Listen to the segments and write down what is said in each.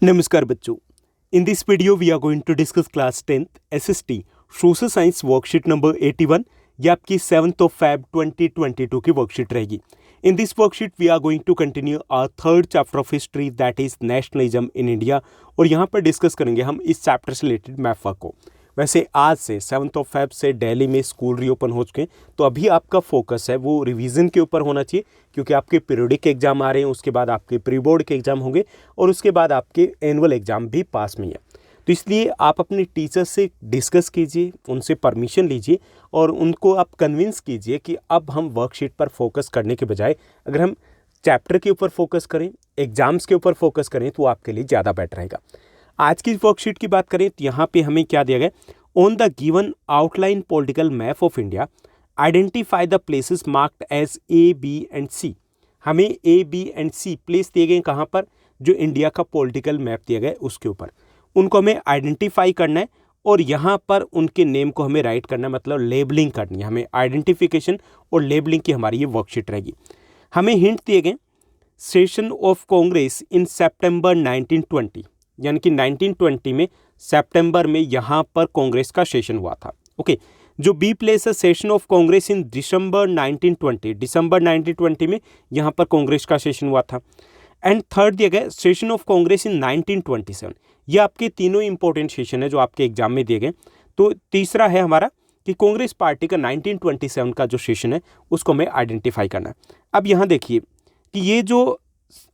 नमस्कार बच्चों, in this video we are going to discuss class 10th SST social science worksheet number 81। ये आपकी 7th of Feb 2022 की worksheet रहेगी। In this worksheet we are going to continue our third chapter of history that is nationalism in India, और यहाँ पर discuss करेंगे हम इस चैप्टर से रिलेटेड मैप वर्क को। वैसे आज से 7th of Feb से दिल्ली में स्कूल रीओपन हो चुके हैं, तो अभी आपका फोकस है वो रिवीजन के ऊपर होना चाहिए, क्योंकि आपके पीरियडिक एग्जाम आ रहे हैं, उसके बाद आपके प्री बोर्ड के एग्जाम होंगे और उसके बाद आपके एनुअल एग्जाम भी पास में है। तो इसलिए आप अपने टीचर से डिस्कस कीजिए, उनसे परमिशन लीजिए और उनको आप कन्विंस कीजिए कि अब हम वर्कशीट पर फोकस करने के बजाय अगर हम चैप्टर के ऊपर फोकस करें, एग्जाम्स के ऊपर फोकस करें तो आपके लिए ज़्यादा बेटर रहेगा। आज की वर्कशीट की बात करें तो यहाँ पे हमें क्या दिया गया, on the given outline political map of India identify the places marked as A, B and C। हमें A, B and C place दिए गए कहाँ पर, जो इंडिया का पॉलिटिकल मैप दिया गया है उसके ऊपर, उनको हमें आइडेंटिफाई करना है और यहाँ पर उनके नेम को हमें राइट करना है, मतलब लेबलिंग करनी है। हमें आइडेंटिफिकेशन और लेबलिंग की हमारी ये वर्कशीट रहेगी। हमें हिंट दिए गए सेशन ऑफ कांग्रेस इन सितंबर 1920, यानी कि 1920 में सितंबर में यहाँ पर कांग्रेस का सेशन हुआ था। ओके, जो बी प्लेस है सेशन ऑफ कांग्रेस इन दिसंबर 1920, दिसंबर 1920 में यहाँ पर कांग्रेस का सेशन हुआ था। एंड थर्ड दिया गया सेशन ऑफ कांग्रेस इन 1927। ये आपके तीनों इंपॉर्टेंट सेशन है जो आपके एग्जाम में दिए गए। तो तीसरा है हमारा कि कांग्रेस पार्टी का 1927 का जो सेशन है उसको हमें आइडेंटिफाई करना है। अब यहाँ देखिए कि ये जो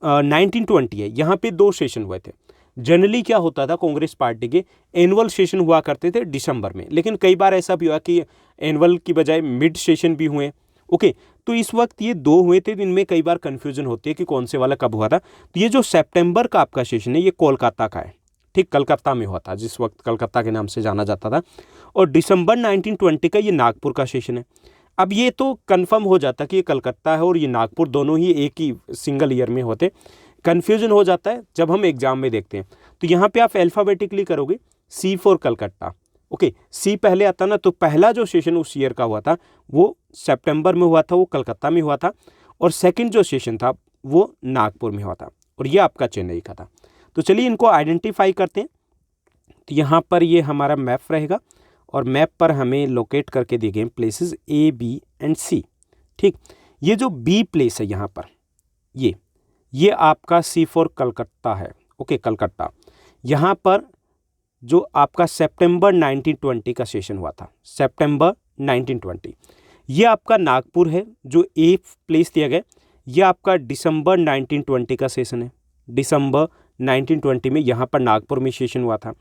1920 है, यहाँ पे दो सेशन हुए थे। जनरली क्या होता था, कांग्रेस पार्टी के एनुअल सेशन हुआ करते थे दिसंबर में, लेकिन कई बार ऐसा भी हुआ कि एनुअल की बजाय मिड सेशन भी हुए। ओके, तो इस वक्त ये दो हुए थे, इनमें कई बार कंफ्यूजन होती है कि कौन से वाला कब हुआ था। तो ये जो सितंबर का आपका सेशन है ये कोलकाता का है, ठीक, कलकत्ता में हुआ था, जिस वक्त कलकत्ता के नाम से जाना जाता था। और दिसंबर 1920 का ये नागपुर का सेशन है। अब ये तो कन्फर्म हो जाता कि ये कलकत्ता है और ये नागपुर दोनों ही एक ही सिंगल ईयर में होते। कन्फ्यूजन हो जाता है जब हम एग्जाम में देखते हैं। तो यहाँ पे आप अल्फ़ाबेटिकली करोगे C for Calcutta. Okay, C पहले आता ना, तो पहला जो सेशन उस ईयर का हुआ था वो सितंबर में हुआ था, वो कलकत्ता में हुआ था, और सेकंड जो सेशन था वो नागपुर में हुआ था, और ये आपका चेन्नई का था। तो चलिए इनको आइडेंटिफाई करते हैं। तो यहाँ पर ये हमारा मैप रहेगा और मैप पर हमें लोकेट करके दिए गए places A, B and C। ठीक, ये जो B प्लेस है यहाँ पर, ये आपका C फॉर कलकत्ता है। ओके, कलकत्ता। यहाँ पर जो आपका सितंबर 1920 का सेशन हुआ था, सितंबर 1920, ये आपका नागपुर है। जो A प्लेस दिया गया ये आपका दिसंबर 1920 का सेशन है, दिसंबर 1920 में यहाँ पर नागपुर में सेशन हुआ था।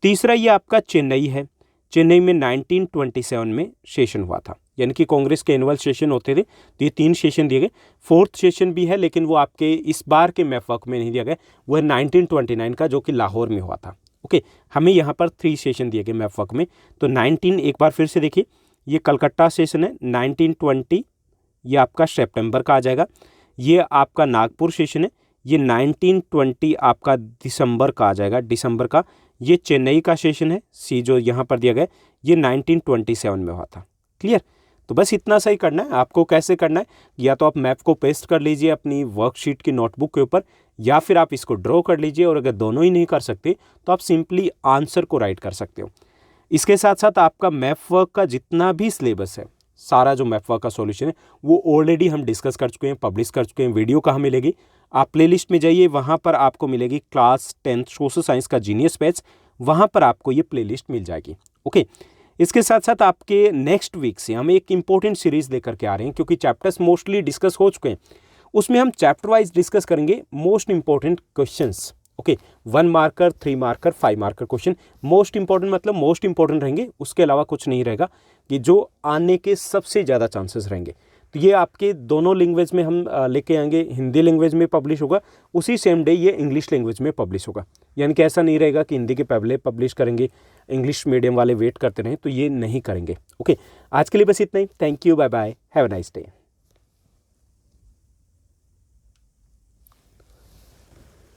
तीसरा ये आपका चेन्नई है, चेन्नई में 1927 में सेशन हुआ था, यानी कि कांग्रेस के एनुअल सेशन होते थे, तो ये 3 सेशन दिए गए। फोर्थ सेशन भी है लेकिन वो आपके इस बार के मैप वर्क में नहीं दिया गया, वो है 1929 का जो कि लाहौर में हुआ था। ओके, हमें यहाँ पर 3 सेशन दिए गए मैप वर्क में। तो 19, एक बार फिर से देखिए, ये कलकत्ता सेशन है 1920, ये आपका सितंबर का आ जाएगा। ये आपका नागपुर सेशन है, ये 1920 आपका दिसंबर का आ जाएगा, दिसंबर का। ये चेन्नई का सेशन है C जो यहाँ पर दिया गया, ये 1927 में हुआ था। क्लियर? तो बस इतना सही करना है। आपको कैसे करना है, या तो आप मैप को पेस्ट कर लीजिए अपनी वर्कशीट की नोटबुक के ऊपर, या फिर आप इसको ड्रॉ कर लीजिए, और अगर दोनों ही नहीं कर सकते तो आप सिंपली आंसर को राइट कर सकते हो। इसके साथ साथ आपका मैप वर्क का जितना भी सिलेबस है, सारा जो मैप वर्क का सॉल्यूशन है वो ऑलरेडी हम डिस्कस कर चुके हैं, पब्लिश कर चुके हैं। वीडियो कहाँ मिलेगी, आप प्लेलिस्ट में जाइए, वहाँ पर आपको मिलेगी क्लास 10th सोशल साइंस का जीनियस बैच, वहाँ पर आपको ये प्लेलिस्ट मिल जाएगी। ओके, इसके साथ साथ आपके नेक्स्ट वीक से हम एक इंपॉर्टेंट सीरीज लेकर के आ रहे हैं, क्योंकि चैप्टर्स मोस्टली डिस्कस हो चुके हैं। उसमें हम चैप्टर वाइज डिस्कस करेंगे most important questions. Okay, 1 marker, 3 marker, 5 marker question. Most important मतलब मोस्ट इंपॉर्टेंट रहेंगे, उसके अलावा कुछ नहीं रहेगा, कि जो आने के सबसे ज़्यादा चांसेस रहेंगे। तो ये आपके दोनों लैंग्वेज में हम लेके आएंगे। हिंदी लैंग्वेज में पब्लिश होगा, उसी सेम डे ये इंग्लिश लैंग्वेज में पब्लिश होगा। यानी कि ऐसा नहीं रहेगा कि हिंदी के पहले पब्लिश करेंगे, इंग्लिश मीडियम वाले वेट करते रहें, तो ये नहीं करेंगे। ओके, आज के लिए बस इतना ही। Thank you, bye bye, have a nice day.